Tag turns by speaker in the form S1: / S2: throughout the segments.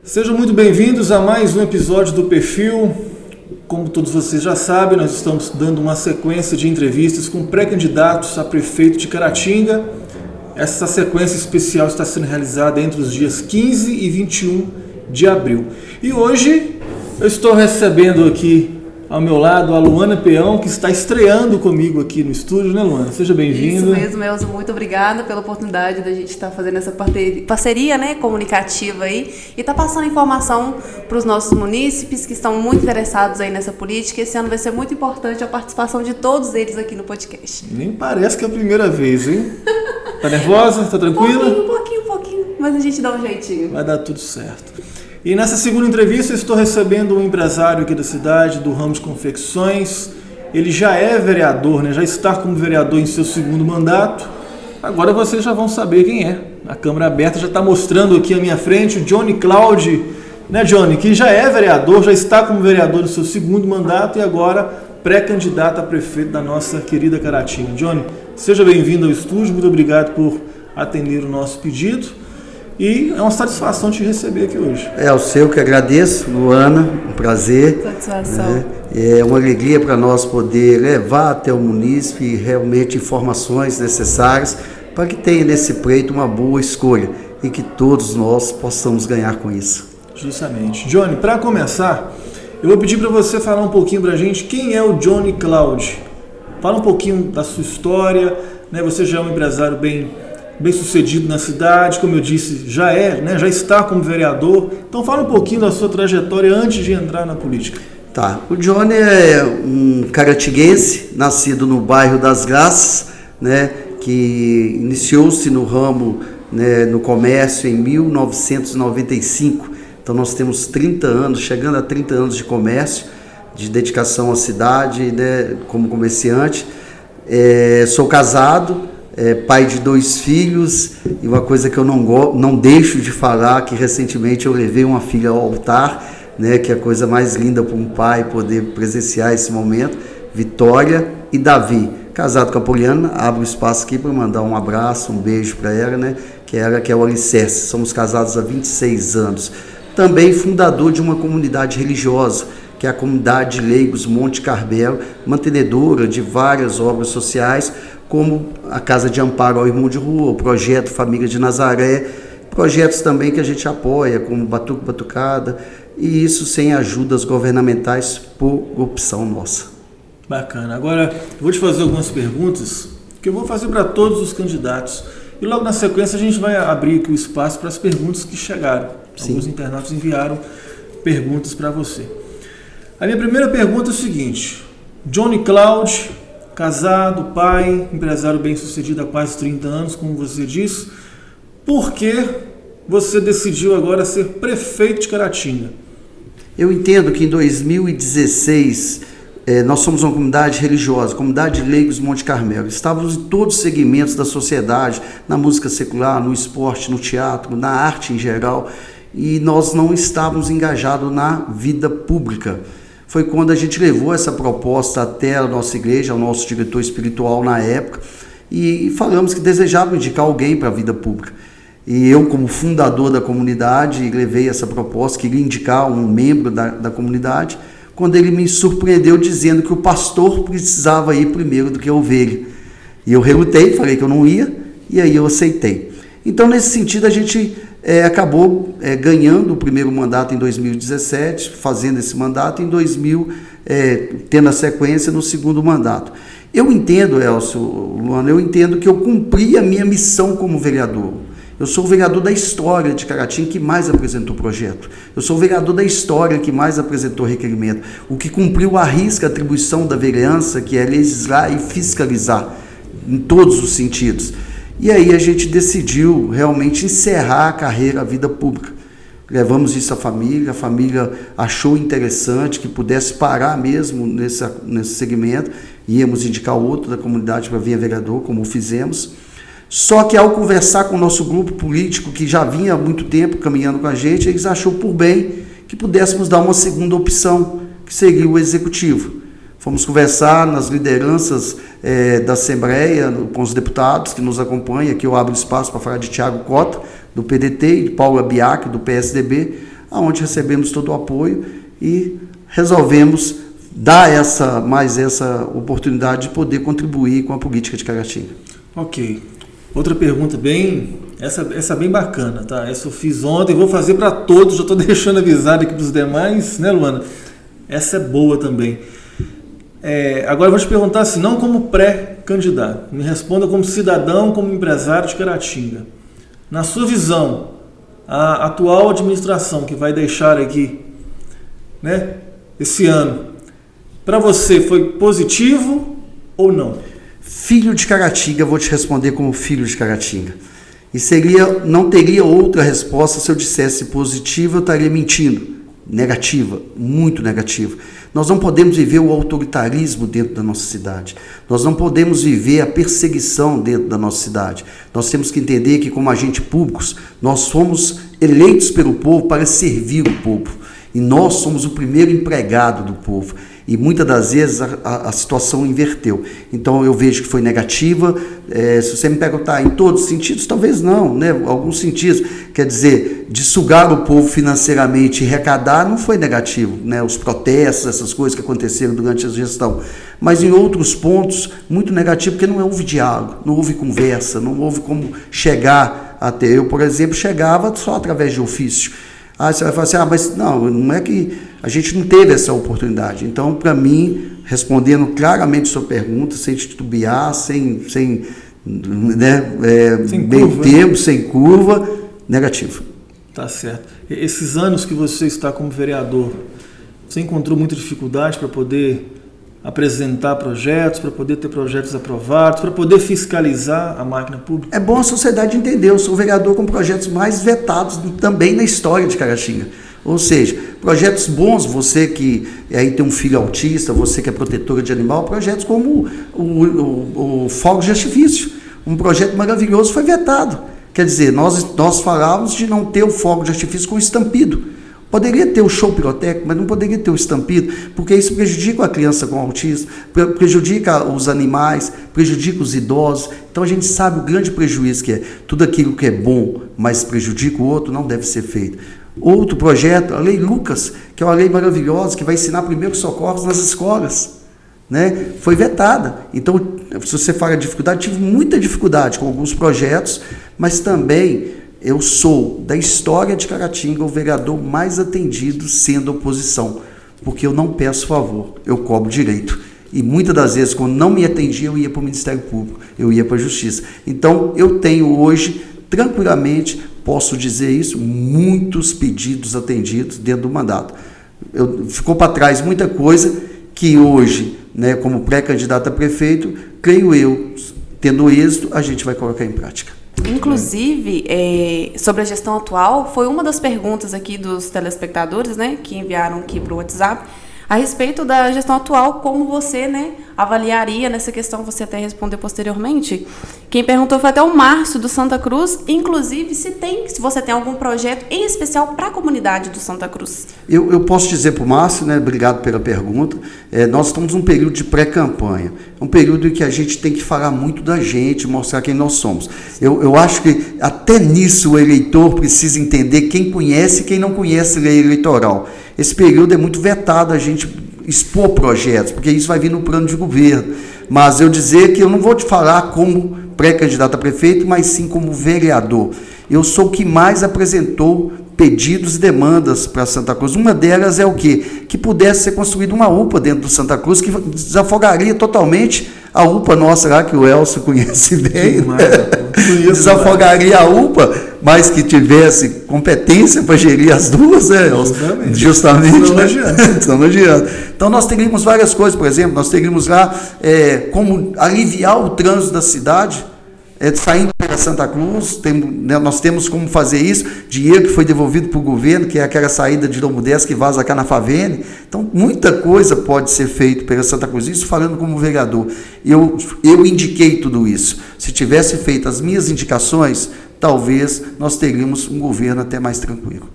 S1: Sejam muito bem-vindos a mais um episódio do Perfil. Como todos vocês já sabem, nós estamos dando uma sequência de entrevistas com pré-candidatos a prefeito de Caratinga. Essa sequência especial está sendo realizada entre os dias 15 e 21 de abril. E hoje eu estou recebendo aqui ao meu lado a Luana Peão, que está estreando comigo aqui no estúdio, né, Luana? Seja bem-vinda.
S2: Isso mesmo, Elzo. Muito obrigada pela oportunidade da gente estar fazendo essa parceria, né, comunicativa aí e tá passando informação para os nossos munícipes que estão muito interessados aí nessa política. Esse ano vai ser muito importante a participação de todos eles aqui no podcast.
S1: Nem parece que é a primeira vez, hein? Tá nervosa? Tá tranquila?
S2: Um pouquinho, mas a gente dá um jeitinho.
S1: Vai dar tudo certo. E nessa segunda entrevista eu estou recebendo um empresário aqui da cidade, do ramo de confecções. Ele já é vereador, né? Já está como vereador em seu segundo mandato. Agora vocês já vão saber quem é. A câmera aberta já está mostrando aqui à minha frente o Johnny Cláudio, né, Johnny? Que já é vereador, já está como vereador no seu segundo mandato e agora pré-candidato a prefeito da nossa querida Caratinga. Johnny, seja bem-vindo ao estúdio, muito obrigado por atender o nosso pedido. E é uma satisfação te receber aqui hoje.
S3: É o seu que agradeço, Luana, um prazer.
S2: Satisfação.
S3: É uma alegria para nós poder levar até o munícipe realmente informações necessárias para que tenha nesse pleito uma boa escolha e que todos nós possamos ganhar com isso.
S1: Justamente. Johnny, para começar, eu vou pedir para você falar um pouquinho para a gente quem é o Johnny Cláudio. Fala um pouquinho da sua história, né? Você já é um empresário bem sucedido na cidade, como eu disse, já está como vereador. Então fala um pouquinho da sua trajetória antes de entrar na política.
S3: Tá, o Johnny é um caratiguense, nascido no bairro das Graças, né, que iniciou-se no ramo, né, no comércio em 1995. Então nós temos 30 anos, chegando a 30 anos de comércio, de dedicação à cidade, né, como comerciante. Sou casado, pai de 2 filhos, e uma coisa que eu não deixo de falar, que recentemente eu levei uma filha ao altar, né, que é a coisa mais linda para um pai poder presenciar esse momento, Vitória e Davi, casado com a Poliana. Abro espaço aqui para mandar um abraço, um beijo para ela, né, que é o alicerce. Somos casados há 26 anos. Também fundador de uma comunidade religiosa, que é a Comunidade de Leigos Monte Carmelo, mantenedora de várias obras sociais, como a Casa de Amparo ao Irmão de Rua, o Projeto Família de Nazaré, projetos também que a gente apoia, como Batuque Batucada, e isso sem ajudas governamentais por opção nossa.
S1: Bacana. Agora, eu vou te fazer algumas perguntas que eu vou fazer para todos os candidatos. E logo na sequência a gente vai abrir aqui o espaço para as perguntas que chegaram. Sim. Alguns internautas enviaram perguntas para você. A minha primeira pergunta é o seguinte: Johnny Cláudio, casado, pai, empresário bem-sucedido há quase 30 anos, como você disse. Por que você decidiu agora ser prefeito de Caratinga?
S3: Eu entendo que em 2016 nós somos uma comunidade religiosa, comunidade de Leigos Monte Carmelo. Estávamos em todos os segmentos da sociedade, na música secular, no esporte, no teatro, na arte em geral, e nós não estávamos engajados na vida pública. Foi quando a gente levou essa proposta até a nossa igreja, ao nosso diretor espiritual na época, e falamos que desejávamos indicar alguém para a vida pública. E eu, como fundador da comunidade, levei essa proposta, queria indicar um membro da comunidade, quando ele me surpreendeu dizendo que o pastor precisava ir primeiro do que a ovelha. E eu relutei, falei que eu não ia, e aí eu aceitei. Então, nesse sentido, a gente acabou ganhando o primeiro mandato em 2017, fazendo esse mandato, em 2000, tendo a sequência no segundo mandato. Eu entendo, Elcio, Luana, que eu cumpri a minha missão como vereador. Eu sou o vereador da história de Caratinga que mais apresentou projeto. Eu sou o vereador da história que mais apresentou requerimento. O que cumpriu a risca a atribuição da vereança, que é legislar e fiscalizar, em todos os sentidos. E aí a gente decidiu realmente encerrar a carreira, a vida pública. Levamos isso à família, a família achou interessante que pudesse parar mesmo nesse segmento, íamos indicar outro da comunidade para vir a vereador, como fizemos. Só que ao conversar com o nosso grupo político, que já vinha há muito tempo caminhando com a gente, eles achou por bem que pudéssemos dar uma segunda opção, que seria o executivo. Fomos conversar nas lideranças da Assembleia, com os deputados que nos acompanham. Aqui eu abro espaço para falar de Thiago Cota, do PDT, e de Paula Biac, do PSDB. onde recebemos todo o apoio e resolvemos dar essa oportunidade de poder contribuir com a política de Caratinga.
S1: Ok. Outra pergunta essa bem bacana, tá? Essa eu fiz ontem, vou fazer para todos, já estou deixando avisado aqui para os demais, né, Luana? Essa é boa também. Agora eu vou te perguntar assim, não como pré-candidato, me responda como cidadão, como empresário de Caratinga. Na sua visão, a atual administração que vai deixar aqui, né, esse ano, para você foi positivo ou não?
S3: Filho de Caratinga, vou te responder como filho de Caratinga. E não teria outra resposta se eu dissesse positiva, eu estaria mentindo. Negativa, muito negativa. Nós não podemos viver o autoritarismo dentro da nossa cidade. Nós não podemos viver a perseguição dentro da nossa cidade. Nós temos que entender que, como agentes públicos, nós somos eleitos pelo povo para servir o povo. E nós somos o primeiro empregado do povo. E muitas das vezes a situação inverteu. Então eu vejo que foi negativa. Se você me perguntar em todos os sentidos, talvez não, né? Alguns sentidos. Quer dizer, de sugar o povo financeiramente e arrecadar não foi negativo, né? Os protestos, essas coisas que aconteceram durante a gestão. Mas em outros pontos, muito negativo, porque não houve diálogo, não houve conversa, não houve como chegar até. Eu, por exemplo, chegava só através de ofício. Você vai falar assim, mas não é que a gente não teve essa oportunidade. Então, para mim, respondendo claramente a sua pergunta, sem titubear, sem meio termo, sem curva, negativo.
S1: Tá certo. Esses anos que você está como vereador, você encontrou muita dificuldade para poder apresentar projetos, para poder ter projetos aprovados, para poder fiscalizar a máquina pública?
S3: É bom a sociedade entender, eu sou vereador com projetos mais vetados também na história de Caratinga. Ou seja, projetos bons, você que aí tem um filho autista, você que é protetora de animal, projetos como o fogo de artifício. Um projeto maravilhoso foi vetado. Quer dizer, nós falávamos de não ter o fogo de artifício com estampido. Poderia ter o show pirotécnico, mas não poderia ter o estampido, porque isso prejudica a criança com autismo, prejudica os animais, prejudica os idosos. Então a gente sabe o grande prejuízo que é. Tudo aquilo que é bom, mas prejudica o outro, não deve ser feito. Outro projeto, a Lei Lucas, que é uma lei maravilhosa, que vai ensinar primeiros socorros nas escolas, né? Foi vetada. Então, se você fala de dificuldade, tive muita dificuldade com alguns projetos, mas também eu sou, da história de Caratinga, o vereador mais atendido sendo oposição, porque eu não peço favor, eu cobro direito. E muitas das vezes, quando não me atendia, eu ia para o Ministério Público, eu ia para a Justiça. Então, eu tenho hoje, tranquilamente, posso dizer isso, muitos pedidos atendidos dentro do mandato. Ficou para trás muita coisa que hoje, né, como pré-candidato a prefeito, creio eu, tendo êxito, a gente vai colocar em prática.
S2: Inclusive, sobre a gestão atual, foi uma das perguntas aqui dos telespectadores, né, que enviaram aqui para o WhatsApp, a respeito da gestão atual, como você, né, avaliaria nessa questão, você até respondeu posteriormente. Quem perguntou foi até o Márcio do Santa Cruz, inclusive se você tem algum projeto em especial para a comunidade do Santa Cruz. Eu
S3: posso dizer para o Márcio, né, obrigado pela pergunta, nós estamos num período de pré-campanha, um período em que a gente tem que falar muito da gente, mostrar quem nós somos. Eu acho que até nisso o eleitor precisa entender quem conhece e quem não conhece a lei eleitoral. Esse período é muito vetado a gente expor projetos, porque isso vai vir no plano de governo. Mas eu dizer que eu não vou te falar como pré-candidato a prefeito, mas sim como vereador. Eu sou o que mais apresentou pedidos e demandas para Santa Cruz. Uma delas é o quê? Que pudesse ser construída uma UPA dentro do Santa Cruz, que desafogaria totalmente a UPA nossa lá, que o Elcio conhece bem. Desafogaria a UPA, mas que tivesse competência para gerir as duas, né? Justamente. Estamos adiando. Então nós teríamos várias coisas, por exemplo, nós teríamos lá como aliviar o trânsito da cidade, saindo para Santa Cruz, nós temos como fazer isso, dinheiro que foi devolvido para o governo, que é aquela saída de Dom 10 que vaza cá na Favene. Então, muita coisa pode ser feita pela Santa Cruz, isso falando como vereador. Eu indiquei tudo isso. Se tivesse feito as minhas indicações, talvez nós teríamos um governo até mais tranquilo.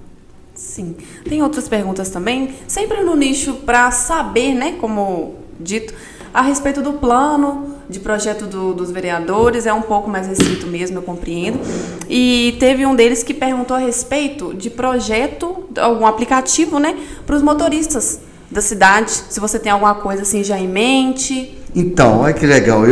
S2: Sim. Tem outras perguntas também, sempre no nicho para saber, né, como dito, A respeito do plano de projeto dos vereadores, é um pouco mais restrito mesmo, eu compreendo. E teve um deles que perguntou a respeito de projeto, algum aplicativo, né, para os motoristas da cidade, se você tem alguma coisa assim já em mente.
S3: Então, olha que legal.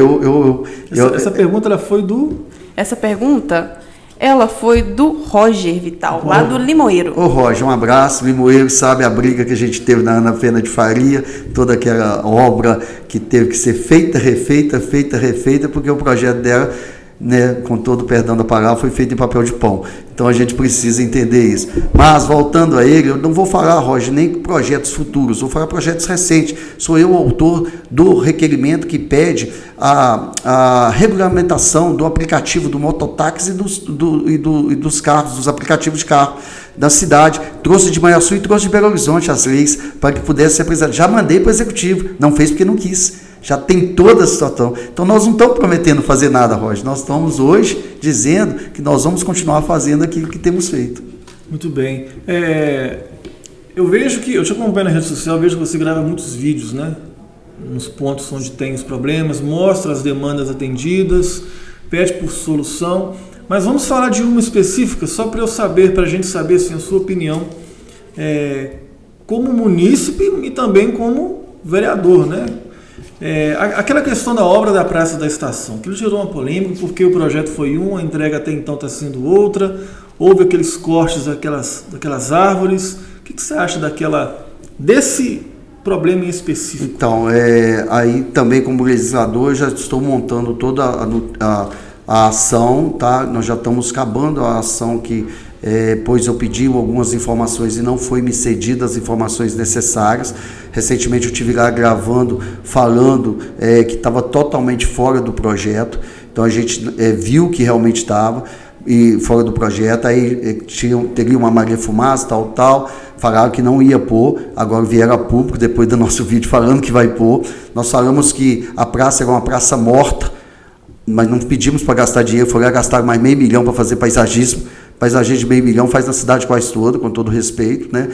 S1: Essa pergunta ela foi do...
S2: Essa pergunta, ela foi do Roger Vital, lá do Limoeiro.
S3: Ô Roger, um abraço. Limoeiro sabe a briga que a gente teve na Ana Pena de Faria, toda aquela obra que teve que ser feita, refeita, porque o projeto dela, né, com todo o perdão da palavra, foi feito em papel de pão. Então a gente precisa entender isso. Mas, voltando a ele, eu não vou falar, Roger, nem projetos futuros, vou falar projetos recentes. Sou eu o autor do requerimento que pede a regulamentação do aplicativo do mototáxi e dos carros, dos aplicativos de carro da cidade. Trouxe de Manhuaçu e trouxe de Belo Horizonte as leis para que pudesse ser apresentado. Já mandei para o Executivo, não fez porque não quis. Já tem toda a situação. Então, nós não estamos prometendo fazer nada, Roger. Nós estamos hoje dizendo que nós vamos continuar fazendo aquilo que temos feito.
S1: Muito bem. Eu vejo que, eu te acompanho na rede social, eu vejo que você grava muitos vídeos, né? Nos pontos onde tem os problemas, mostra as demandas atendidas, pede por solução. Mas vamos falar de uma específica, só para eu saber, para a gente saber assim, a sua opinião, como munícipe e também como vereador, né? Aquela questão da obra da Praça da Estação, aquilo gerou uma polêmica porque o projeto foi a entrega até então está sendo outra, houve aqueles cortes daquelas árvores. O que você acha desse problema em específico?
S3: Então, aí também como legislador eu já estou montando toda a ação, tá? Nós já estamos acabando a ação pois eu pedi algumas informações e não foi me cedidas as informações necessárias. Recentemente eu estive lá gravando, falando que estava totalmente fora do projeto. Então a gente viu que realmente estava e fora do projeto. Aí teria uma Maria Fumaça, tal. Falaram que não ia pôr, agora vieram a público, depois do nosso vídeo falando que vai pôr. Nós falamos que a praça era uma praça morta, mas não pedimos para gastar dinheiro, foram gastar mais R$500 mil para fazer paisagismo. Paisagismo de R$500 mil faz na cidade quase toda, com todo respeito, né?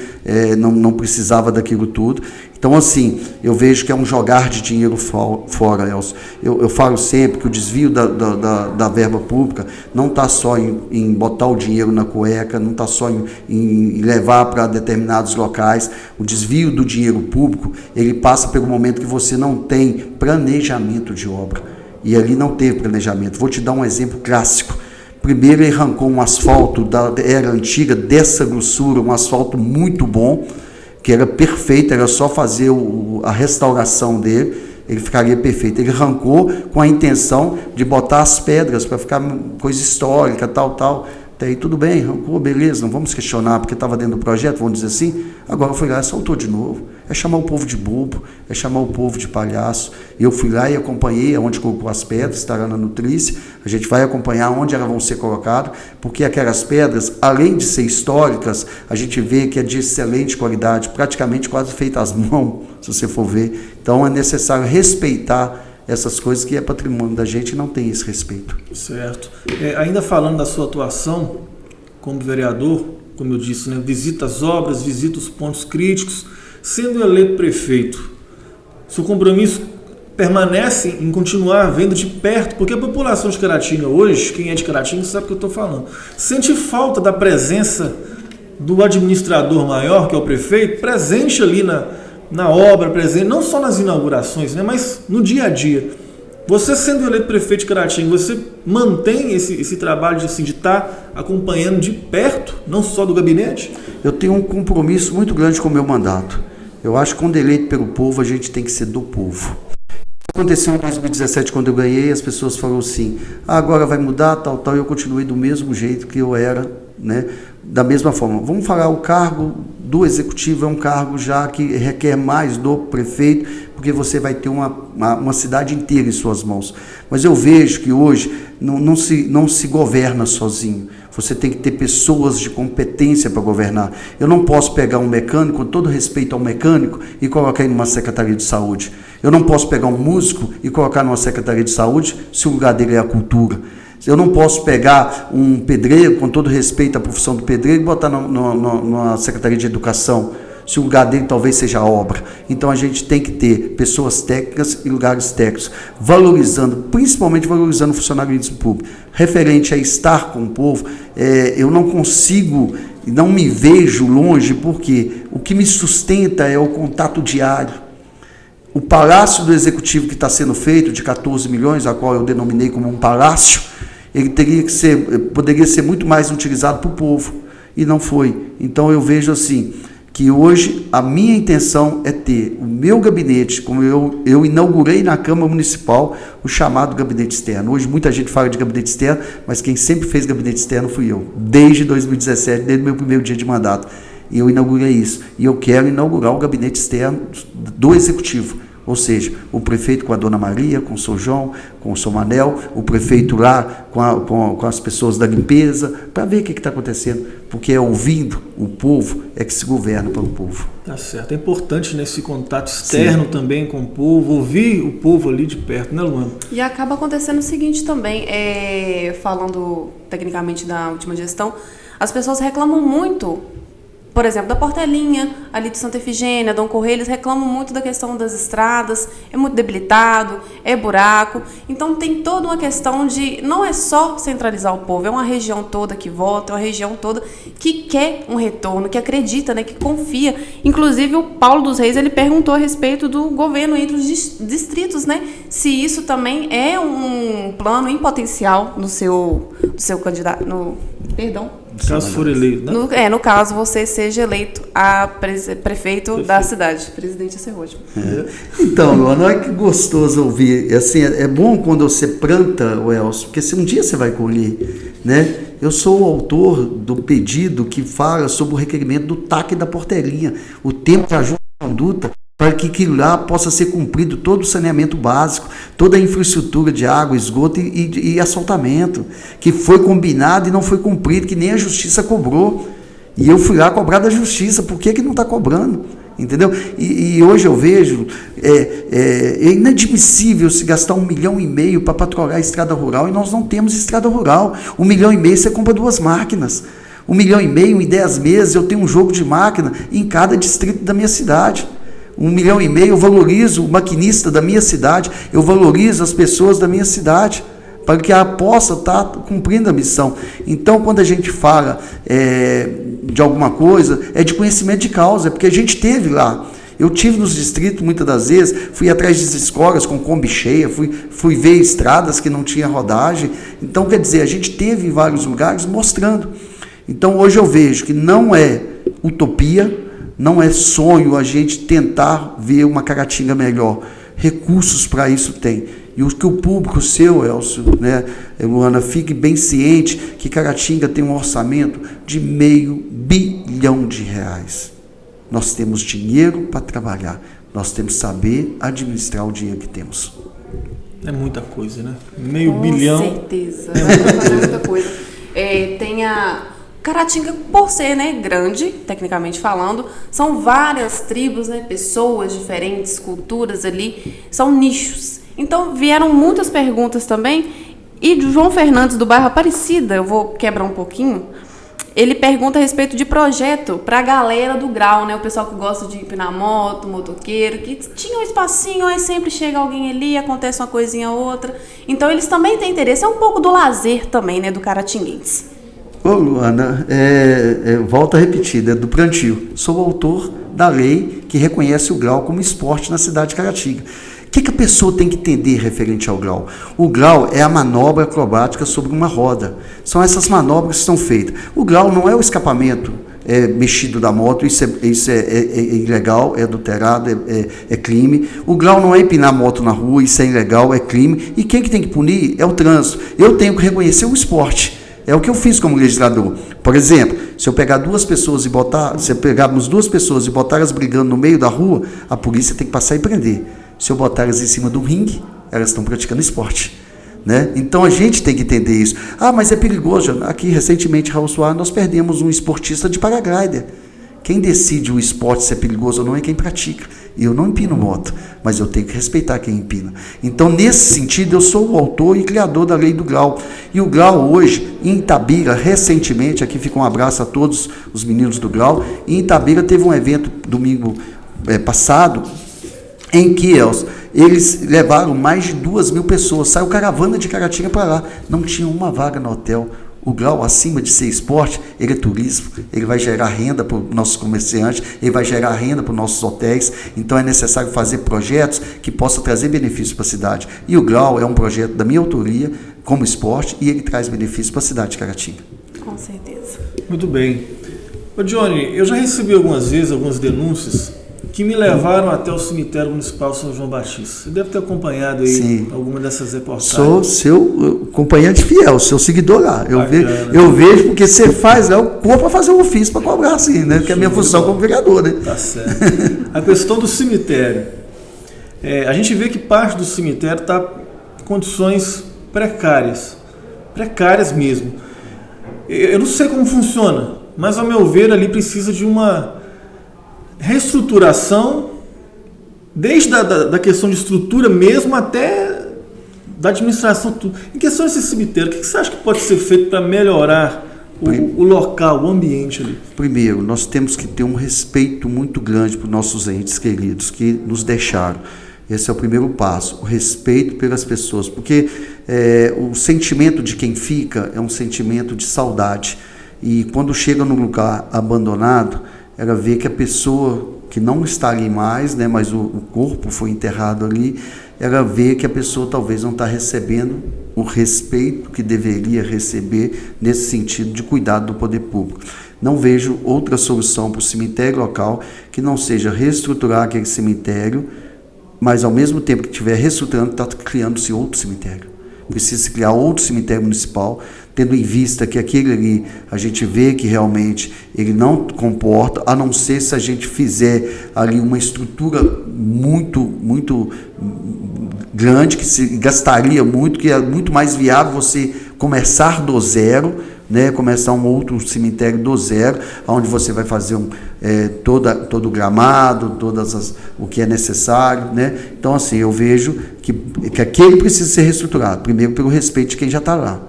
S3: Não precisava daquilo tudo. Então, assim, eu vejo que é um jogar de dinheiro fora, Elcio. Eu falo sempre que o desvio da verba pública não está só em botar o dinheiro na cueca, não está só em levar para determinados locais. O desvio do dinheiro público, ele passa pelo momento que você não tem planejamento de obra. E ali não teve planejamento. Vou te dar um exemplo clássico. Primeiro ele arrancou um asfalto da era antiga, dessa grossura, um asfalto muito bom, que era perfeito, era só fazer a restauração dele, ele ficaria perfeito. Ele arrancou com a intenção de botar as pedras para ficar coisa histórica, tal. Até aí tudo bem, arrancou, beleza, não vamos questionar, porque estava dentro do projeto, vamos dizer assim. Agora foi lá e soltou de novo. É chamar o povo de bobo, é chamar o povo de palhaço. E eu fui lá e acompanhei onde colocou as pedras, estará na Nutrícia. A gente vai acompanhar onde elas vão ser colocadas, porque aquelas pedras, além de ser históricas, a gente vê que é de excelente qualidade, praticamente quase feita às mãos, se você for ver. Então é necessário respeitar essas coisas que é patrimônio da gente e não tem esse respeito.
S1: Certo. Ainda falando da sua atuação como vereador, como eu disse, né, visita as obras, visita os pontos críticos, sendo eleito prefeito, seu compromisso permanece em continuar vendo de perto, porque a população de Caratinga hoje, quem é de Caratinga sabe o que eu estou falando, sente falta da presença do administrador maior, que é o prefeito, presente ali na obra, presente não só nas inaugurações, né, mas no dia a dia. Você sendo eleito prefeito de Caratinga, você mantém esse trabalho de estar acompanhando de perto, não só do gabinete?
S3: Eu tenho um compromisso muito grande com o meu mandato. Eu acho que quando eleito pelo povo, a gente tem que ser do povo. Aconteceu em 2017, quando eu ganhei, as pessoas falaram assim, agora vai mudar, tal, e eu continuei do mesmo jeito que eu era, né? Da mesma forma. Vamos falar, o cargo do executivo é um cargo já que requer mais do prefeito, porque você vai ter uma cidade inteira em suas mãos. Mas eu vejo que hoje não se governa sozinho. Você tem que ter pessoas de competência para governar. Eu não posso pegar um mecânico, com todo respeito ao mecânico, e colocar ele numa Secretaria de Saúde. Eu não posso pegar um músico e colocar numa Secretaria de Saúde se o lugar dele é a cultura. Eu não posso pegar um pedreiro, com todo respeito à profissão do pedreiro, e botar numa Secretaria de Educação, se o lugar dele talvez seja a obra. Então a gente tem que ter pessoas técnicas e lugares técnicos, principalmente valorizando o funcionalismo público. Referente a estar com o povo, eu não consigo, não me vejo longe, porque o que me sustenta é o contato diário. O palácio do Executivo que está sendo feito, de 14 milhões, a qual eu denominei como um palácio, ele poderia ser muito mais utilizado para o povo, e não foi. Então eu vejo assim, que hoje a minha intenção é ter o meu gabinete, como eu inaugurei na Câmara Municipal, o chamado gabinete externo. Hoje muita gente fala de gabinete externo, mas quem sempre fez gabinete externo fui eu, desde 2017, desde o meu primeiro dia de mandato. E eu inaugurei isso. E eu quero inaugurar o gabinete externo do Executivo. Ou seja, o prefeito com a Dona Maria, com o Sr. João, com o Sr. Manel, o prefeito lá com as pessoas da limpeza, para ver o que está acontecendo. Porque é ouvindo o povo é que se governa pelo povo.
S1: Tá certo. É importante nesse contato externo também com o povo, ouvir o povo ali de perto, né, Luana?
S2: E acaba acontecendo o seguinte também, falando tecnicamente da última gestão, as pessoas reclamam muito, por exemplo, da Portelinha, ali de Santa Efigênia, Dom Correia, eles reclamam muito da questão das estradas, é muito debilitado, é buraco. Então tem toda uma questão de, não é só centralizar o povo, é uma região toda que vota, é uma região toda que quer um retorno, que acredita, né, que confia. Inclusive o Paulo dos Reis, ele perguntou a respeito do governo entre os distritos, né, se isso também é um plano em potencial no seu candidato,
S1: Caso for eleito, né?
S2: No caso, você seja eleito a prefeito da cidade. Presidente ia ser ótimo.
S3: Então, Luana, olha que gostoso ouvir. Assim, é bom quando você planta, Elcio, porque se um dia você vai colher, né? Eu sou o autor do pedido que fala sobre o requerimento do TAC da Portelinha, o tempo de ajuste de conduta, para que lá possa ser cumprido todo o saneamento básico, toda a infraestrutura de água, esgoto e asfaltamento, que foi combinado e não foi cumprido, que nem a justiça cobrou. E eu fui lá cobrar da justiça, por que não está cobrando? Entendeu? E hoje eu vejo, é inadmissível se gastar 1,5 milhão para patrulhar a estrada rural, e nós não temos estrada rural. 1,5 milhão você compra 2 máquinas. 1,5 milhão em 10 meses eu tenho um jogo de máquina em cada distrito da minha cidade. 1,5 milhão eu valorizo o maquinista da minha cidade, eu valorizo as pessoas da minha cidade, para que ela possa estar cumprindo a missão. Então, quando a gente fala de alguma coisa, é de conhecimento de causa, porque a gente teve lá. Eu tive nos distritos, muitas das vezes, fui atrás das escolas com Kombi cheia, fui ver estradas que não tinha rodagem. Então, quer dizer, a gente teve em vários lugares mostrando. Então, hoje eu vejo que não é utopia, não é sonho a gente tentar ver uma Caratinga melhor. Recursos para isso tem. E o que o público seu, Elcio, né, Luana, fique bem ciente que Caratinga tem um orçamento de R$500 bilhão. Nós temos dinheiro para trabalhar. Nós temos que saber administrar o dinheiro que temos.
S1: É muita coisa, né? R$500 bilhão.
S2: Com certeza. É muita coisa. Tem a Caratinga, por ser, né, grande, tecnicamente falando, são várias tribos, né, pessoas diferentes, culturas ali, são nichos. Então vieram muitas perguntas também, e do João Fernandes, do bairro Aparecida, eu vou quebrar um pouquinho, ele pergunta a respeito de projeto para a galera do grau, né, o pessoal que gosta de empinar moto, motoqueiro, que tinha um espacinho, aí sempre chega alguém ali, acontece uma coisinha ou outra. Então eles também têm interesse, é um pouco do lazer também, né, do caratinguense.
S3: Ô Luana, volto a repetir, do plantio. Sou o autor da lei que reconhece o grau como esporte na cidade de Caratinga. O que a pessoa tem que entender referente ao grau? O grau é a manobra acrobática sobre uma roda. São essas manobras que são feitas. O grau não é o escapamento mexido da moto, isso é ilegal, é adulterado, é crime. O grau não é empinar moto na rua, isso é ilegal, é crime. E quem que tem que punir é o trânsito. Eu tenho que reconhecer o esporte. É o que eu fiz como legislador. Por exemplo, se eu pegar pegarmos 2 pessoas e botar elas brigando no meio da rua, a polícia tem que passar e prender. Se eu botar elas em cima do ringue, elas estão praticando esporte. Né? Então a gente tem que entender isso. Mas é perigoso. Aqui, recentemente, em Raul Soares, nós perdemos um esportista de paraglider, Quem decide o esporte se é perigoso ou não é quem pratica. Eu não empino moto, mas eu tenho que respeitar quem empina. Então, nesse sentido, eu sou o autor e criador da lei do grau. E o grau hoje, em Itabira, recentemente, aqui fica um abraço a todos os meninos do grau, em Itabira teve um evento domingo passado, em que eles levaram mais de 2.000 pessoas, saiu caravana de Caratinga para lá, não tinha uma vaga no hotel. O grau, acima de ser esporte, ele é turismo, ele vai gerar renda para os nossos comerciantes, ele vai gerar renda para os nossos hotéis, então é necessário fazer projetos que possam trazer benefícios para a cidade. E o grau é um projeto da minha autoria, como esporte, e ele traz benefícios para a cidade de Caratinga.
S2: Com certeza.
S1: Muito bem. Ô Johnny, eu já recebi algumas vezes algumas denúncias que me levaram até o cemitério municipal São João Batista. Você deve ter acompanhado aí alguma dessas reportagens.
S3: Sou seu acompanhante fiel, seu seguidor lá. Eu vejo porque você faz o corpo para fazer o ofício para cobrar assim, né? Que é a minha função como vereador, né?
S1: Tá certo. A questão do cemitério. A gente vê que parte do cemitério está em condições precárias. Precárias mesmo. Eu não sei como funciona, mas ao meu ver ali precisa de uma reestruturação, desde da questão de estrutura mesmo até da administração. Em questão desse cemitério, o que você acha que pode ser feito para melhorar o local, o ambiente ali?
S3: Primeiro, nós temos que ter um respeito muito grande para os nossos entes queridos que nos deixaram. Esse é o primeiro passo, o respeito pelas pessoas, porque o sentimento de quem fica é um sentimento de saudade. E quando chega num lugar abandonado, ela vê que a pessoa que não está ali mais, né, mas o corpo foi enterrado ali, ela vê que a pessoa talvez não está recebendo o respeito que deveria receber nesse sentido de cuidado do poder público. Não vejo outra solução para o cemitério local que não seja reestruturar aquele cemitério, mas ao mesmo tempo que estiver reestruturando, está criando-se outro cemitério. Precisa se criar outro cemitério municipal, tendo em vista que aquele ali, a gente vê que realmente ele não comporta, a não ser se a gente fizer ali uma estrutura muito, muito grande, que se gastaria muito, que é muito mais viável você começar do zero, né, começar um outro cemitério do zero, onde você vai fazer todo o gramado, o que é necessário, né? Então, assim, eu vejo que aquele precisa ser reestruturado, primeiro pelo respeito de quem já está lá.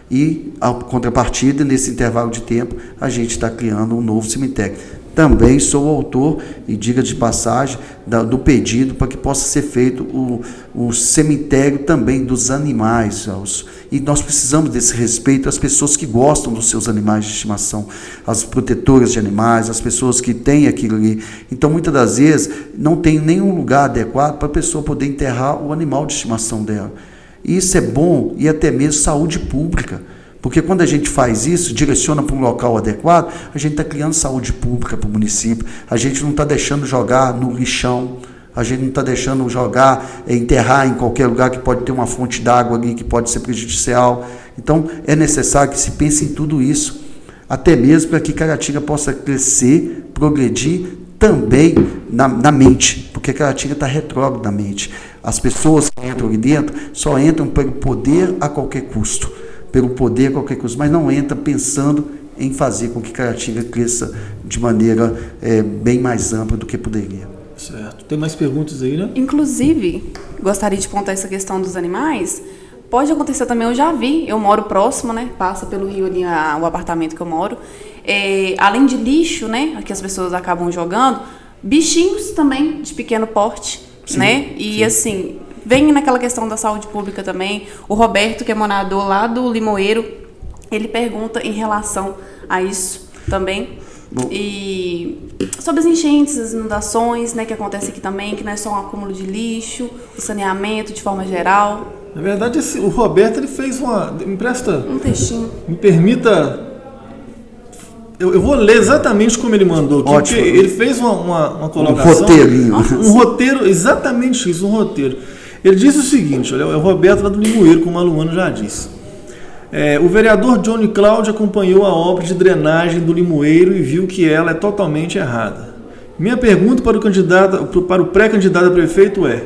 S3: E, a contrapartida, nesse intervalo de tempo, a gente está criando um novo cemitério. Também sou autor, e diga de passagem, do pedido para que possa ser feito o cemitério também dos animais. E nós precisamos desse respeito às pessoas que gostam dos seus animais de estimação, as protetoras de animais, as pessoas que têm aquilo ali. Então, muitas das vezes, não tem nenhum lugar adequado para a pessoa poder enterrar o animal de estimação dela. E isso é bom e até mesmo saúde pública. Porque quando a gente faz isso, direciona para um local adequado, a gente está criando saúde pública para o município, a gente não está deixando jogar no lixão, a gente não está deixando jogar, enterrar em qualquer lugar que pode ter uma fonte d'água ali que pode ser prejudicial. Então, é necessário que se pense em tudo isso, até mesmo para que Caratinga possa crescer, progredir também na mente, porque Caratinga está retrógrado na mente. As pessoas que entram ali dentro só entram pelo poder a qualquer custo. Pelo poder a qualquer custo, mas não entra pensando em fazer com que Caratinga cresça de maneira bem mais ampla do que poderia.
S1: Certo. Tem mais perguntas aí, né?
S2: Inclusive, gostaria de pontuar essa questão dos animais. Pode acontecer também, eu já vi, eu moro próximo, né? Passa pelo rio ali o apartamento que eu moro. Além de lixo, né? Que as pessoas acabam jogando, bichinhos também de pequeno porte, sim, né? E sim, assim, vem naquela questão da saúde pública também. O Roberto, que é morador lá do Limoeiro, ele pergunta em relação a isso também. Bom. E sobre as enchentes, as inundações, né, que acontece aqui também, que não é só um acúmulo de lixo, o saneamento de forma geral.
S1: Na verdade, o Roberto, ele fez me empresta
S2: um textinho.
S1: Me permita. Eu vou ler exatamente como ele mandou aqui. Ótimo. Porque ele fez uma colocação.
S3: Um roteirinho.
S1: Um roteiro, exatamente isso, um roteiro. Ele diz o seguinte, olha, é o Roberto lá do Limoeiro, como a Luana já disse. O vereador Johnny Cláudio acompanhou a obra de drenagem do Limoeiro e viu que ela é totalmente errada. Minha pergunta para o pré-candidato a prefeito é: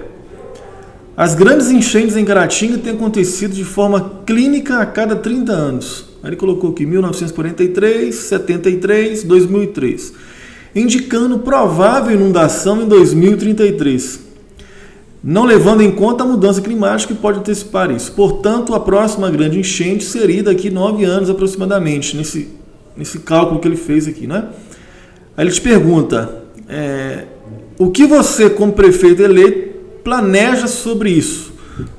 S1: as grandes enchentes em Caratinga têm acontecido de forma clínica a cada 30 anos. Aí ele colocou aqui 1943, 73, 2003. indicando provável inundação em 2033, não levando em conta a mudança climática que pode antecipar isso. Portanto, a próxima grande enchente seria daqui 9 anos aproximadamente, nesse cálculo que ele fez aqui, né? Aí ele te pergunta, o que você, como prefeito eleito, planeja sobre isso?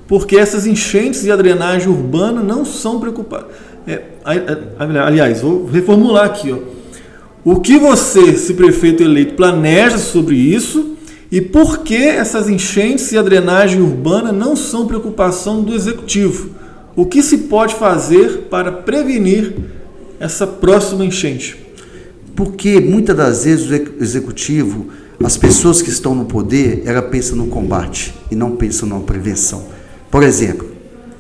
S1: Porque essas enchentes e a drenagem urbana não são preocupadas. Aliás, vou reformular aqui. O que você, se prefeito eleito, planeja sobre isso e por que essas enchentes e a drenagem urbana não são preocupação do Executivo? O que se pode fazer para prevenir essa próxima enchente?
S3: Porque muitas das vezes o Executivo, as pessoas que estão no poder, ela pensa no combate e não pensa na prevenção. Por exemplo,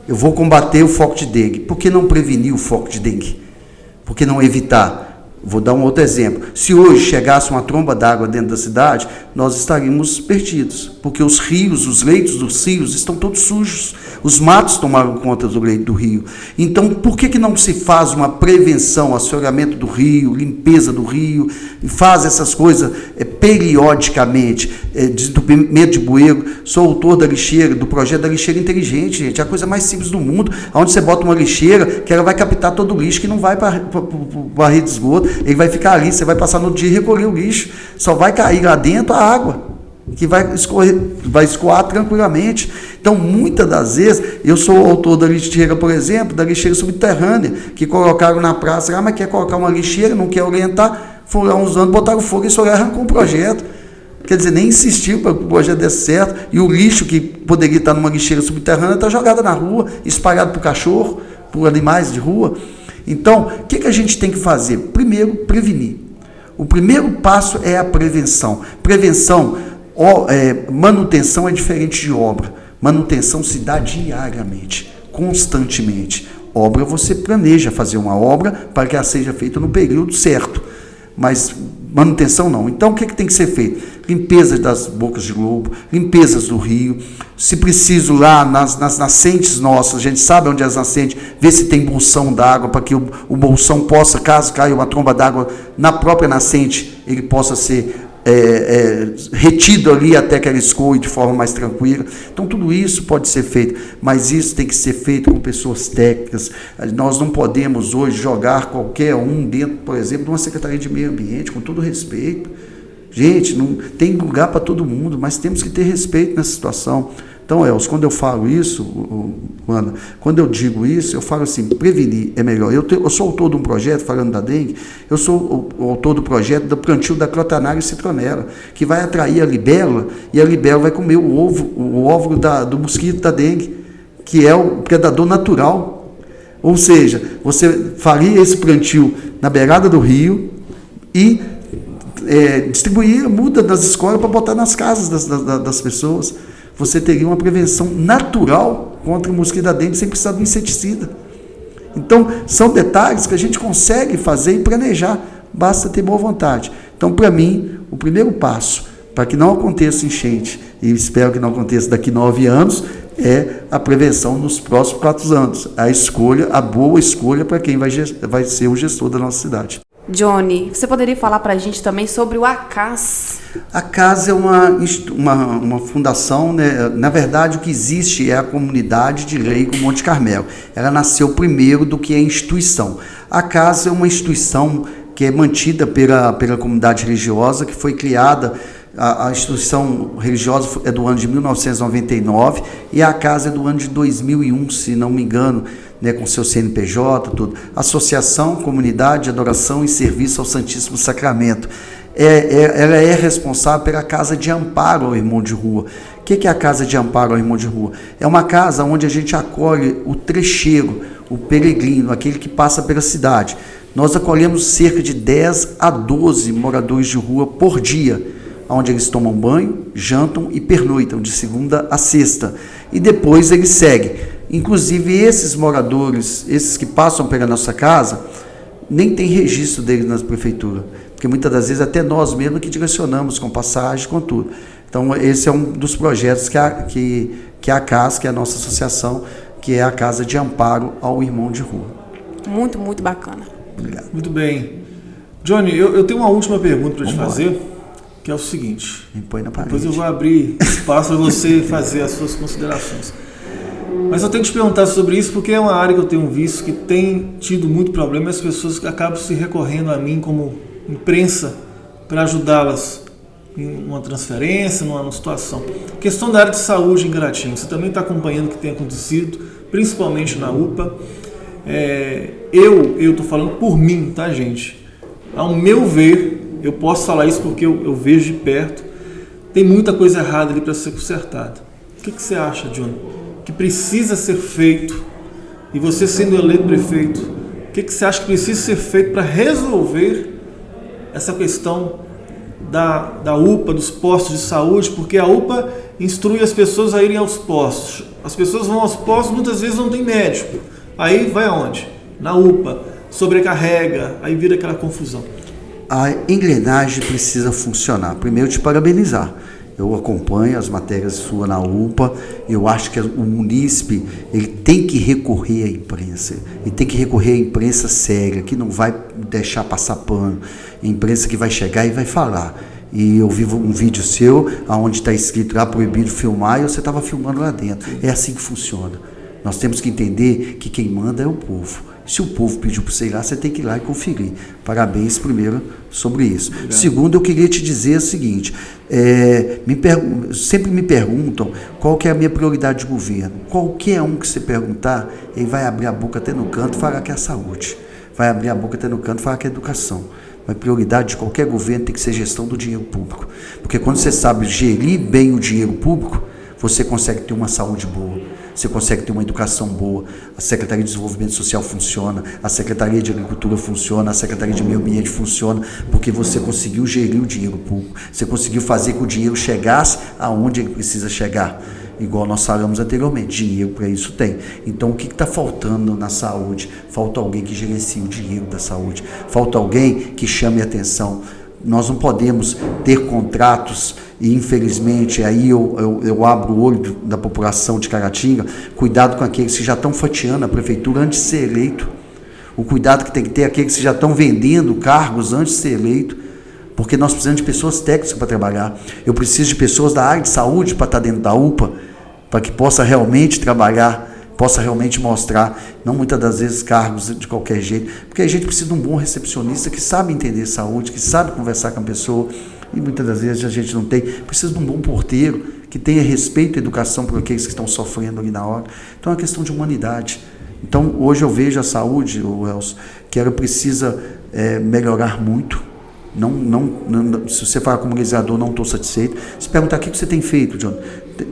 S3: eu vou combater o foco de dengue. Por que não prevenir o foco de dengue? Por que não evitar? Vou dar um outro exemplo. Se hoje chegasse uma tromba d'água dentro da cidade, nós estaríamos perdidos, porque os rios, os leitos dos rios estão todos sujos. Os matos tomaram conta do leito do rio. Então, por que não se faz uma prevenção, assoreamento do rio, limpeza do rio, e faz essas coisas periodicamente, desentupimento de bueiro? Sou autor da lixeira, do projeto da lixeira inteligente, gente. É a coisa mais simples do mundo, onde você bota uma lixeira que ela vai captar todo o lixo que não vai para a rede de esgoto, ele vai ficar ali, você vai passar no dia e recolher o lixo, só vai cair lá dentro a água, que vai escoar tranquilamente. Então, muitas das vezes, eu sou autor da lixeira, por exemplo, da lixeira subterrânea, que colocaram na praça, mas quer colocar uma lixeira, não quer orientar, foram lá uns anos, botaram fogo e só arrancou um projeto. Quer dizer, nem insistiu para que o projeto desse certo, e o lixo que poderia estar numa lixeira subterrânea está jogado na rua, espalhado para o cachorro, para animais de rua. Então, o que a gente tem que fazer? Primeiro, prevenir. O primeiro passo é a prevenção. Prevenção, manutenção é diferente de obra. Manutenção se dá diariamente, constantemente. Obra, você planeja fazer uma obra para que ela seja feita no período certo, mas manutenção não. Então, o que tem que ser feito? Limpeza das bocas de lobo, limpezas do rio, se preciso lá nas nascentes nossas, a gente sabe onde é as nascentes, ver se tem bolsão d'água, para que o bolsão possa, caso caia uma tromba d'água na própria nascente, ele possa ser retido ali até que ela escoe de forma mais tranquila. Então, tudo isso pode ser feito, mas isso tem que ser feito com pessoas técnicas. Nós não podemos hoje jogar qualquer um dentro, por exemplo, de uma Secretaria de Meio Ambiente, com todo respeito. Gente, não tem lugar para todo mundo, mas temos que ter respeito nessa situação. Então, Elcio, quando eu falo isso, Ana, quando eu digo isso, eu falo assim, prevenir é melhor. Eu sou autor de um projeto, falando da dengue, eu sou o autor do projeto do plantio da Crotanária citronella, que vai atrair a libélula, e a libélula vai comer o óvulo do mosquito da dengue, que é o predador natural. Ou seja, você faria esse plantio na beirada do rio e distribuir muda das escolas para botar nas casas das pessoas. Você teria uma prevenção natural contra o mosquito da dengue sem precisar de um inseticida. Então, são detalhes que a gente consegue fazer e planejar, basta ter boa vontade. Então, para mim, o primeiro passo para que não aconteça enchente, e espero que não aconteça daqui 9 anos, é a prevenção nos próximos 4 anos. A boa escolha para quem vai ser o gestor da nossa cidade.
S2: Johnny, você poderia falar para a gente também sobre o ACAS?
S3: A CAS é uma fundação, né? Na verdade, o que existe é a Comunidade de Leigo Monte Carmelo. Ela nasceu primeiro do que a instituição. A CAS é uma instituição que é mantida pela comunidade religiosa, que foi criada, a instituição religiosa é do ano de 1999 e a CAS é do ano de 2001, se não me engano, né, com seu CNPJ, tudo. Associação, Comunidade de Adoração e Serviço ao Santíssimo Sacramento. Ela é responsável pela Casa de Amparo ao Irmão de Rua. O que é a Casa de Amparo ao Irmão de Rua? É uma casa onde a gente acolhe o trecheiro, o peregrino, aquele que passa pela cidade. Nós acolhemos cerca de 10 a 12 moradores de rua por dia, onde eles tomam banho, jantam e pernoitam, de segunda a sexta. E depois eles seguem. Inclusive, esses moradores, esses que passam pela nossa casa, nem tem registro deles na prefeitura, porque muitas das vezes até nós mesmos que direcionamos com passagem, com tudo. Então, esse é um dos projetos que a CAS, que é a nossa associação, que é a Casa de Amparo ao Irmão de Rua.
S2: Muito, muito bacana.
S3: Obrigado.
S1: Muito bem. Johnny, eu tenho uma última pergunta para te fazer, que é o seguinte.
S3: Me põe na parede.
S1: Depois eu vou abrir espaço para você fazer as suas considerações. Mas eu tenho que te perguntar sobre isso porque é uma área que eu tenho visto que tem tido muito problema e as pessoas acabam se recorrendo a mim como imprensa para ajudá-las em uma transferência, numa situação. A questão da área de saúde em Caratinga, você também está acompanhando o que tem acontecido, principalmente na UPA. Eu estou falando por mim, tá, gente? Ao meu ver, eu posso falar isso porque eu vejo de perto, tem muita coisa errada ali para ser consertada. O que você acha, John? Que precisa ser feito, e você sendo eleito prefeito, o que você acha que precisa ser feito para resolver essa questão da UPA, dos postos de saúde? Porque a UPA instrui as pessoas a irem aos postos. As pessoas vão aos postos, muitas vezes não tem médico. Aí vai aonde? Na UPA, sobrecarrega, aí vira aquela confusão.
S3: A engrenagem precisa funcionar. Primeiro, te parabenizar. Eu acompanho as matérias suas na UPA. Eu acho que o munícipe ele tem que recorrer à imprensa. Ele tem que recorrer à imprensa séria, que não vai deixar passar pano. A imprensa que vai chegar e vai falar. E eu vi um vídeo seu, onde está escrito lá, proibido filmar, e você estava filmando lá dentro. É assim que funciona. Nós temos que entender que quem manda é o povo. Se o povo pediu para você ir lá, você tem que ir lá e conferir. Parabéns, primeiro, sobre isso. Obrigado. Segundo, eu queria te dizer o seguinte, sempre me perguntam qual que é a minha prioridade de governo. Qualquer um que você perguntar, ele vai abrir a boca até no canto e falar que é a saúde. Vai abrir a boca até no canto e falar que é a educação. Mas a prioridade de qualquer governo tem que ser gestão do dinheiro público. Porque quando você sabe gerir bem o dinheiro público, você consegue ter uma saúde boa, você consegue ter uma educação boa, a Secretaria de Desenvolvimento Social funciona, a Secretaria de Agricultura funciona, a Secretaria de Meio Ambiente funciona, porque você conseguiu gerir o dinheiro público, você conseguiu fazer que o dinheiro chegasse aonde ele precisa chegar. Igual nós falamos anteriormente, dinheiro para isso tem. Então o que está faltando na saúde? Falta alguém que gerencie o dinheiro da saúde, falta alguém que chame a atenção. Nós não podemos ter contratos e infelizmente aí eu abro o olho da população de Caratinga, cuidado com aqueles que já estão fatiando a prefeitura antes de ser eleito, o cuidado que tem que ter aqueles que já estão vendendo cargos antes de ser eleito, porque nós precisamos de pessoas técnicas para trabalhar. Eu preciso de pessoas da área de saúde para estar dentro da UPA, para que possa realmente trabalhar, possa realmente mostrar, não muitas das vezes cargos de qualquer jeito, porque a gente precisa de um bom recepcionista que sabe entender saúde, que sabe conversar com a pessoa, e muitas das vezes a gente não tem. Precisa de um bom porteiro que tenha respeito e educação por aqueles que estão sofrendo ali na hora. Então é uma questão de humanidade. Então hoje eu vejo a saúde, Elcio, que ela precisa melhorar muito. Se você falar como legislador, não estou satisfeito. Se perguntar o que você tem feito, John,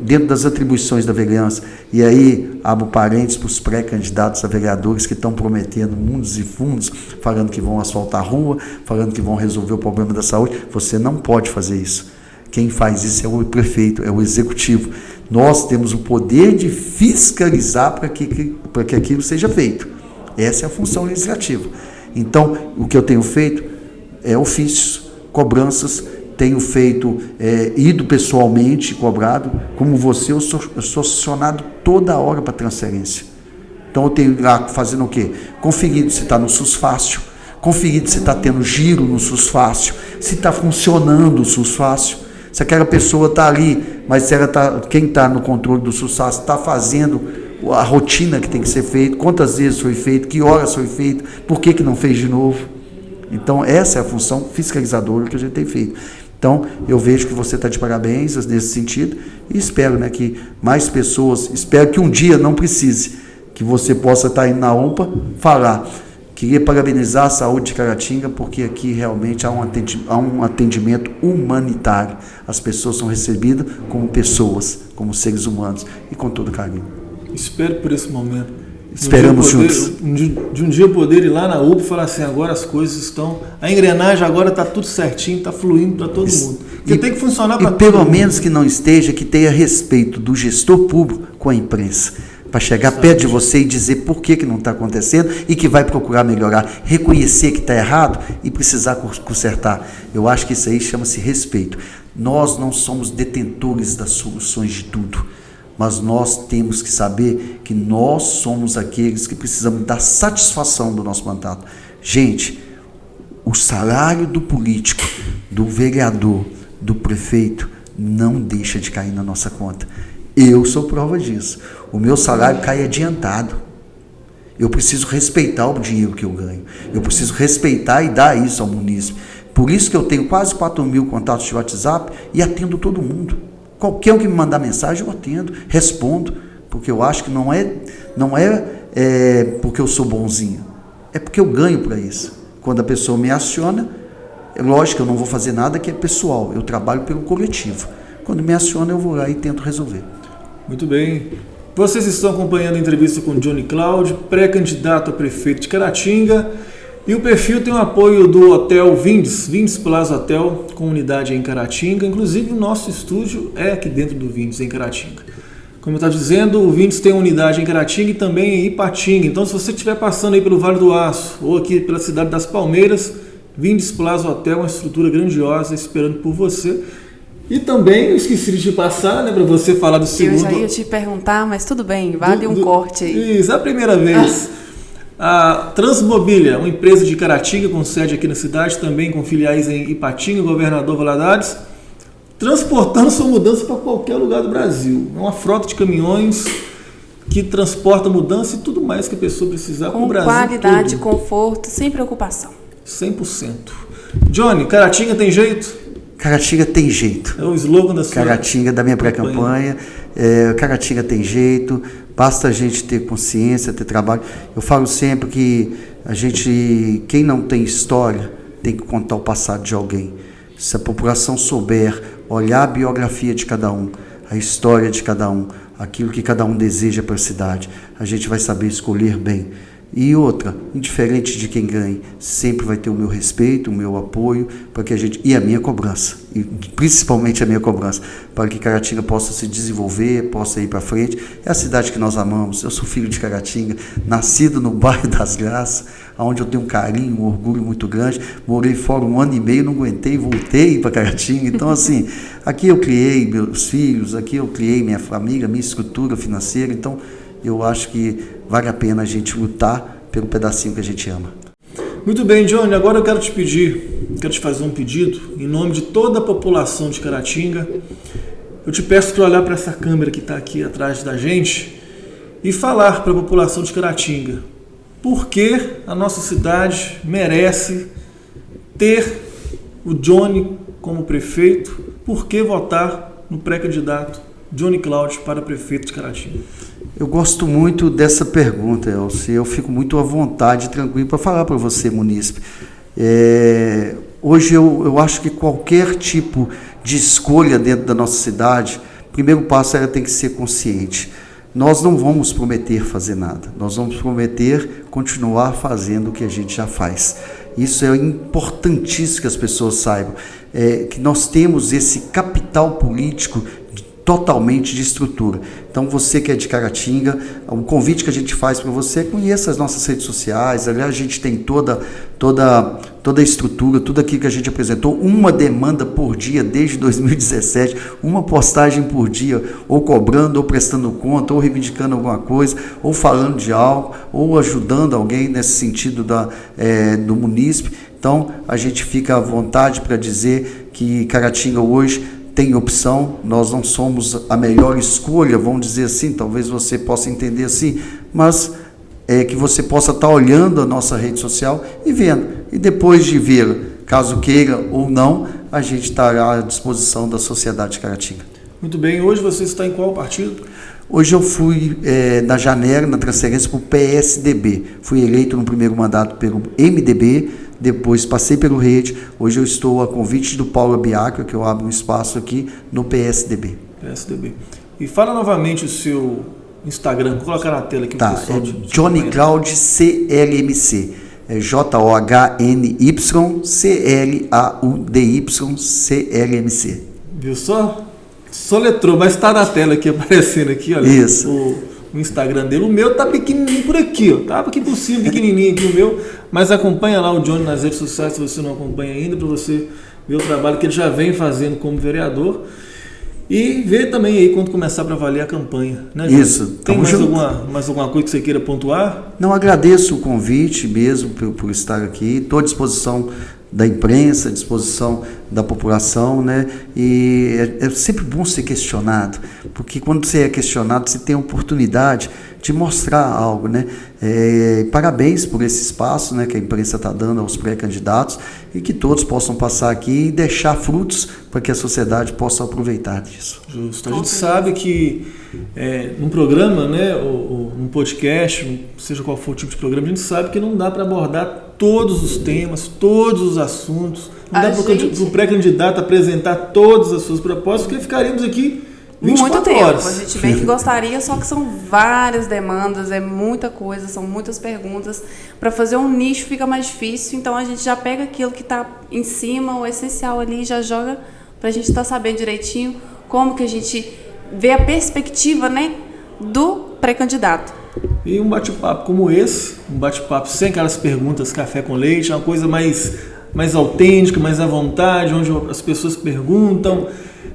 S3: dentro das atribuições da vereança, e aí abro parênteses para os pré-candidatos a vereadores que estão prometendo mundos e fundos, falando que vão asfaltar a rua, falando que vão resolver o problema da saúde. Você não pode fazer isso. Quem faz isso é o prefeito, é o executivo. Nós temos o poder de fiscalizar para que aquilo seja feito. Essa é a função legislativa. Então, o que eu tenho feito ofícios, cobranças, tenho feito, ido pessoalmente, cobrado, como você, eu sou acionado toda hora para transferência. Então eu tenho lá fazendo o quê? Conferindo se está no SUS Fácil, conferindo se está tendo giro no SUS Fácil, se está funcionando o SUS Fácil, se aquela pessoa está ali, mas se ela quem está no controle do SUS Fácil está fazendo a rotina que tem que ser feita, quantas vezes foi feito, que horas foi feito, por que não fez de novo. Então, essa é a função fiscalizadora que a gente tem feito. Então, eu vejo que você está de parabéns nesse sentido e espero, que mais pessoas, espero que um dia não precise, que você possa estar indo na UPA falar. Queria parabenizar a saúde de Caratinga, porque aqui realmente há um atendimento humanitário. As pessoas são recebidas como pessoas, como seres humanos e com todo carinho.
S1: Espero por esse momento.
S3: Esperamos juntos.
S1: De um dia poder ir lá na UPA e falar assim, agora as coisas estão... A engrenagem agora está tudo certinho, está fluindo para todo mundo. Porque tem que funcionar para todo mundo. E pelo menos
S3: que não esteja, que tenha respeito do gestor público com a imprensa. Para chegar perto de você e dizer por que não está acontecendo e que vai procurar melhorar. Reconhecer que está errado e precisar consertar. Eu acho que isso aí chama-se respeito. Nós não somos detentores das soluções de tudo. Mas nós temos que saber que nós somos aqueles que precisamos dar satisfação do nosso mandato. Gente, o salário do político, do vereador, do prefeito, não deixa de cair na nossa conta. Eu sou prova disso. O meu salário cai adiantado. Eu preciso respeitar o dinheiro que eu ganho. Eu preciso respeitar e dar isso ao munícipe. Por isso que eu tenho quase 4.000 contatos de WhatsApp e atendo todo mundo. Qualquer um que me mandar mensagem, eu atendo, respondo, porque eu acho que não é porque eu sou bonzinho, é porque eu ganho para isso. Quando a pessoa me aciona, é lógico que eu não vou fazer nada que é pessoal, eu trabalho pelo coletivo. Quando me aciona, eu vou lá e tento resolver.
S1: Muito bem. Vocês estão acompanhando a entrevista com Johnny Cláudio, pré-candidato a prefeito de Caratinga, e o perfil tem o apoio do Hotel Vindes Plaza Hotel, com unidade em Caratinga. Inclusive, o nosso estúdio é aqui dentro do Vindes, em Caratinga. Como eu estava dizendo, o Vindes tem unidade em Caratinga e também em Ipatinga. Então, se você estiver passando aí pelo Vale do Aço ou aqui pela cidade das Palmeiras, Vindes Plaza Hotel é uma estrutura grandiosa esperando por você. E também, eu esqueci de te passar, né, para você falar do segundo...
S2: Eu já ia te perguntar, mas tudo bem, vale um corte aí.
S1: Isso, é a primeira vez. A Transmobília, uma empresa de Caratinga com sede aqui na cidade, também com filiais em Ipatinga, Governador Valadares, transportando sua mudança para qualquer lugar do Brasil. É uma frota de caminhões que transporta mudança e tudo mais que a pessoa precisar para o Brasil todo.
S2: Com qualidade, conforto, sem preocupação.
S1: 100%. Johnny, Caratinga tem jeito?
S3: Caratinga tem jeito.
S1: É o slogan da sua
S3: Caratinga, da minha pré-campanha. Caratinga tem jeito, basta a gente ter consciência, ter trabalho. Eu falo sempre que quem não tem história, tem que contar o passado de alguém. Se a população souber olhar a biografia de cada um, a história de cada um, aquilo que cada um deseja para a cidade, a gente vai saber escolher bem. E outra, indiferente de quem ganhe, sempre vai ter o meu respeito, o meu apoio, para que a gente, e a minha cobrança, e principalmente a minha cobrança, para que Caratinga possa se desenvolver, possa ir para frente. É a cidade que nós amamos. Eu sou filho de Caratinga, nascido no bairro das Graças, onde eu tenho um carinho, um orgulho muito grande. Morei fora 1 ano e meio, não aguentei, voltei para Caratinga. Então, assim, aqui eu criei meus filhos, aqui eu criei minha família, minha estrutura financeira. Então, eu acho que vale a pena a gente lutar pelo pedacinho que a gente ama.
S1: Muito bem, Johnny, agora eu quero te fazer um pedido, em nome de toda a população de Caratinga. Eu te peço para olhar para essa câmera que está aqui atrás da gente e falar para a população de Caratinga por que a nossa cidade merece ter o Johnny como prefeito, por que votar no pré-candidato Johnny Cláudio para prefeito de Caratinga.
S3: Eu gosto muito dessa pergunta, Elcio. Eu fico muito à vontade, tranquilo, para falar para você, munícipe. Hoje eu acho que qualquer tipo de escolha dentro da nossa cidade, o primeiro passo tem que ser consciente. Nós não vamos prometer fazer nada, nós vamos prometer continuar fazendo o que a gente já faz. Isso é importantíssimo que as pessoas saibam, que nós temos esse capital político totalmente de estrutura. Então, você que é de Caratinga, o convite que a gente faz para você é conheça as nossas redes sociais. Aliás, a gente tem toda a estrutura, tudo aquilo que a gente apresentou, uma demanda por dia desde 2017, uma postagem por dia, ou cobrando, ou prestando conta, ou reivindicando alguma coisa, ou falando de algo, ou ajudando alguém nesse sentido do munícipe. Então, a gente fica à vontade para dizer que Caratinga hoje tem opção, nós não somos a melhor escolha, vamos dizer assim, talvez você possa entender assim, mas que você possa estar olhando a nossa rede social e vendo. E depois de ver, caso queira ou não, a gente estará à disposição da sociedade de Caratinga.
S1: Muito bem, hoje você está em qual partido?
S3: Hoje eu fui na janela, na transferência para o PSDB. Fui eleito no primeiro mandato pelo MDB, depois passei pelo Rede. Hoje eu estou a convite do Paulo Biacca, que eu abro um espaço aqui no PSDB.
S1: PSDB. E fala novamente o seu Instagram, vou colocar na tela aqui.
S3: Tá, Johnny Cláudio CLMC. JOHNY CLAUDY CLMC.
S1: Viu só? Soletrou, mas está na tela aqui, aparecendo aqui, olha.
S3: Isso.
S1: O Instagram dele. O meu tá pequenininho por aqui, ó. Tá aqui por cima, pequenininho aqui o meu. Mas acompanha lá o Johnny nas redes sociais, se você não acompanha ainda, para você ver o trabalho que ele já vem fazendo como vereador. E ver também aí quando começar para valer a campanha, né, Johnny?
S3: Isso.
S1: Tem mais alguma coisa que você queira pontuar?
S3: Não, agradeço o convite mesmo por estar aqui. Estou à disposição da imprensa, à disposição da população, né? E é sempre bom ser questionado, porque quando você é questionado, você tem a oportunidade de mostrar algo, né? Parabéns por esse espaço, né, que a imprensa está dando aos pré-candidatos e que todos possam passar aqui e deixar frutos para que a sociedade possa aproveitar disso.
S1: Justo. A gente sabe que num programa, né, ou num podcast, seja qual for o tipo de programa, a gente sabe que não dá para abordar todos os temas, todos os assuntos, não dá para o pré-candidato apresentar todas as suas propostas, porque ficaríamos aqui 24
S2: muito tempo.
S1: horas.
S2: A gente bem que gostaria, só que são várias demandas, é muita coisa, são muitas perguntas. Para fazer um nicho fica mais difícil, então a gente já pega aquilo que está em cima, o essencial ali, e já joga para a gente estar sabendo direitinho como que a gente vê a perspectiva, né, do pré-candidato.
S1: E um bate-papo como esse, um bate-papo sem aquelas perguntas café com leite, é uma coisa mais autêntica, mais à vontade, onde as pessoas perguntam.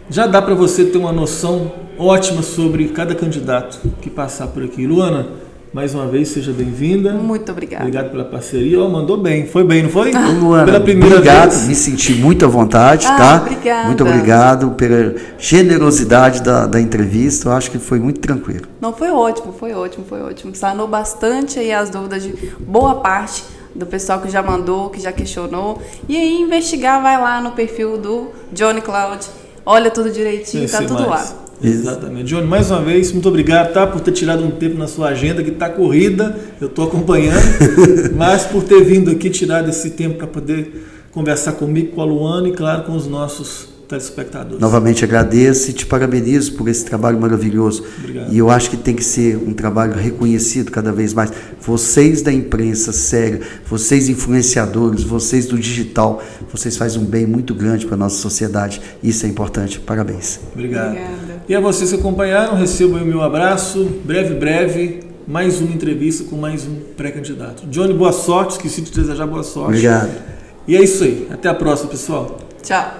S1: Já dá para você ter uma noção ótima sobre cada candidato que passar por aqui. Luana, mais uma vez, seja bem-vinda.
S2: Muito obrigada.
S1: Obrigado pela parceria. Mandou bem. Foi bem, não foi?
S3: Luana,
S1: pela primeira
S3: obrigado.
S1: vez.
S3: Me senti muito à vontade, tá?
S2: Obrigada.
S3: Muito obrigado pela generosidade da entrevista. Eu acho que foi muito tranquilo.
S2: Não, foi ótimo, foi ótimo, foi ótimo. Sanou bastante aí as dúvidas de boa parte do pessoal que já mandou, que já questionou. E aí, investigar, vai lá no perfil do Johnny Cloud. Olha tudo direitinho, tá tudo lá.
S1: Exatamente. Johnny, mais uma vez, muito obrigado, tá? Por ter tirado um tempo na sua agenda, que tá corrida, eu tô acompanhando, mas por ter vindo aqui, tirado esse tempo para poder conversar comigo, com a Luana e, claro, com os nossos telespectadores.
S3: Novamente agradeço e te parabenizo por esse trabalho maravilhoso.
S1: Obrigado.
S3: E eu acho que tem que ser um trabalho reconhecido cada vez mais. Vocês da imprensa séria, vocês influenciadores, vocês do digital, vocês fazem um bem muito grande para a nossa sociedade. Isso é importante. Parabéns.
S1: Obrigado.
S2: Obrigada.
S1: E a vocês que acompanharam, recebam aí o meu abraço. Breve, mais uma entrevista com mais um pré-candidato. Johnny, boa sorte, esqueci de te desejar boa sorte.
S3: Obrigado.
S1: E é isso aí. Até a próxima, pessoal.
S2: Tchau.